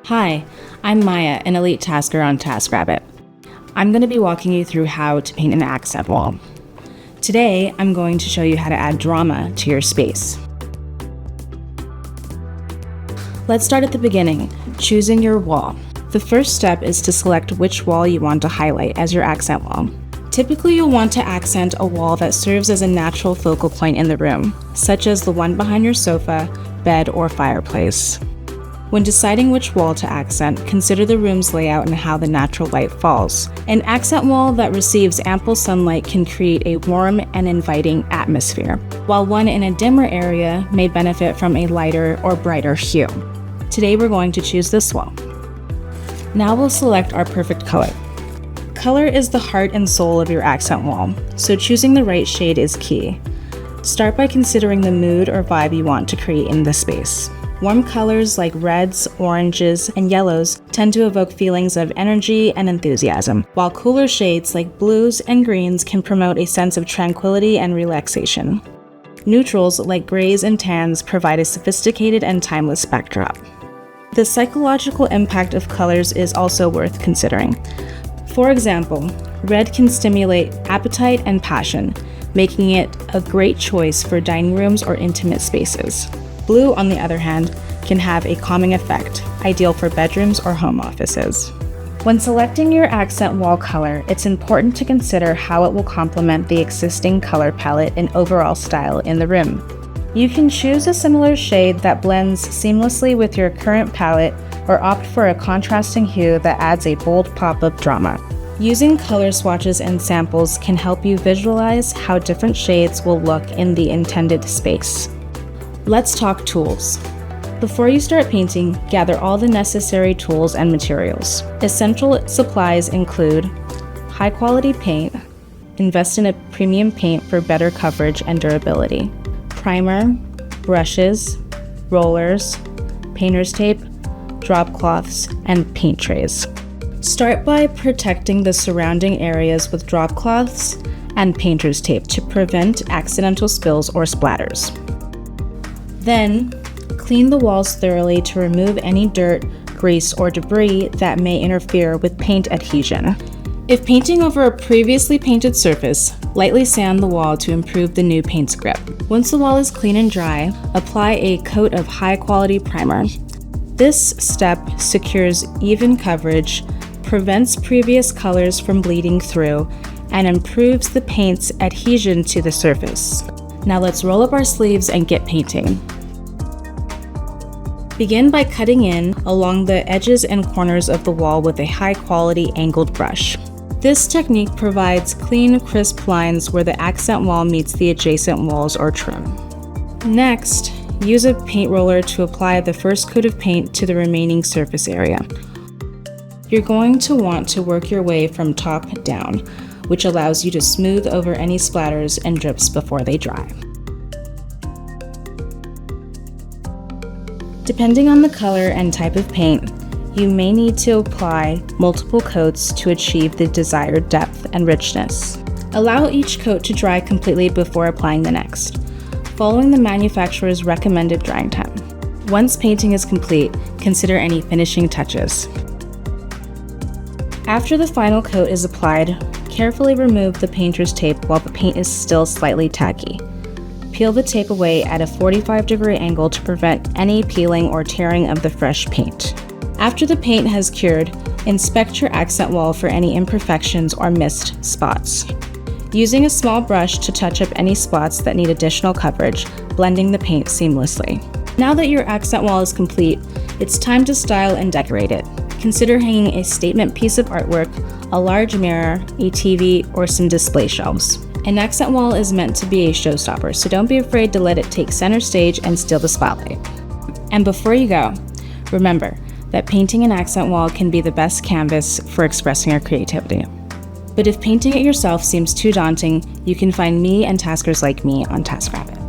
Hi, I'm Maya, an elite tasker on Taskrabbit. I'm going to be walking you through how to paint an accent wall. Today, I'm going to show you how to add drama to your space. Let's start at the beginning, choosing your wall. The first step is to select which wall you want to highlight as your accent wall. Typically, you'll want to accent a wall that serves as a natural focal point in the room, such as the one behind your sofa, bed, or fireplace. When deciding which wall to accent, consider the room's layout and how the natural light falls. An accent wall that receives ample sunlight can create a warm and inviting atmosphere, while one in a dimmer area may benefit from a lighter or brighter hue. Today we're going to choose this wall. Now we'll select our perfect color. Color is the heart and soul of your accent wall, so choosing the right shade is key. Start by considering the mood or vibe you want to create in the space. Warm colors like reds, oranges, and yellows tend to evoke feelings of energy and enthusiasm, while cooler shades like blues and greens can promote a sense of tranquility and relaxation. Neutrals like grays and tans provide a sophisticated and timeless backdrop. The psychological impact of colors is also worth considering. For example, red can stimulate appetite and passion, making it a great choice for dining rooms or intimate spaces. Blue, on the other hand, can have a calming effect, ideal for bedrooms or home offices. When selecting your accent wall color, it's important to consider how it will complement the existing color palette and overall style in the room. You can choose a similar shade that blends seamlessly with your current palette, or opt for a contrasting hue that adds a bold pop of drama. Using color swatches and samples can help you visualize how different shades will look in the intended space. Let's talk tools. Before you start painting, gather all the necessary tools and materials. Essential supplies include high-quality paint. Invest in a premium paint for better coverage and durability. Primer, brushes, rollers, painter's tape, drop cloths, and paint trays. Start by protecting the surrounding areas with drop cloths and painter's tape to prevent accidental spills or splatters. Then, clean the walls thoroughly to remove any dirt, grease, or debris that may interfere with paint adhesion. If painting over a previously painted surface, lightly sand the wall to improve the new paint's grip. Once the wall is clean and dry, apply a coat of high-quality primer. This step secures even coverage, prevents previous colors from bleeding through, and improves the paint's adhesion to the surface. Now let's roll up our sleeves and get painting. Begin by cutting in along the edges and corners of the wall with a high-quality angled brush. This technique provides clean, crisp lines where the accent wall meets the adjacent walls or trim. Next, use a paint roller to apply the first coat of paint to the remaining surface area. You're going to want to work your way from top down, which allows you to smooth over any splatters and drips before they dry. Depending on the color and type of paint, you may need to apply multiple coats to achieve the desired depth and richness. Allow each coat to dry completely before applying the next, following the manufacturer's recommended drying time. Once painting is complete, consider any finishing touches. After the final coat is applied, carefully remove the painter's tape while the paint is still slightly tacky. Peel the tape away at a 45-degree angle to prevent any peeling or tearing of the fresh paint. After the paint has cured, inspect your accent wall for any imperfections or missed spots. Using a small brush to touch up any spots that need additional coverage, blending the paint seamlessly. Now that your accent wall is complete, it's time to style and decorate it. Consider hanging a statement piece of artwork, a large mirror, a TV, or some display shelves. An accent wall is meant to be a showstopper, so don't be afraid to let it take center stage and steal the spotlight. And before you go, remember that painting an accent wall can be the best canvas for expressing your creativity. But if painting it yourself seems too daunting, you can find me and taskers like me on Taskrabbit.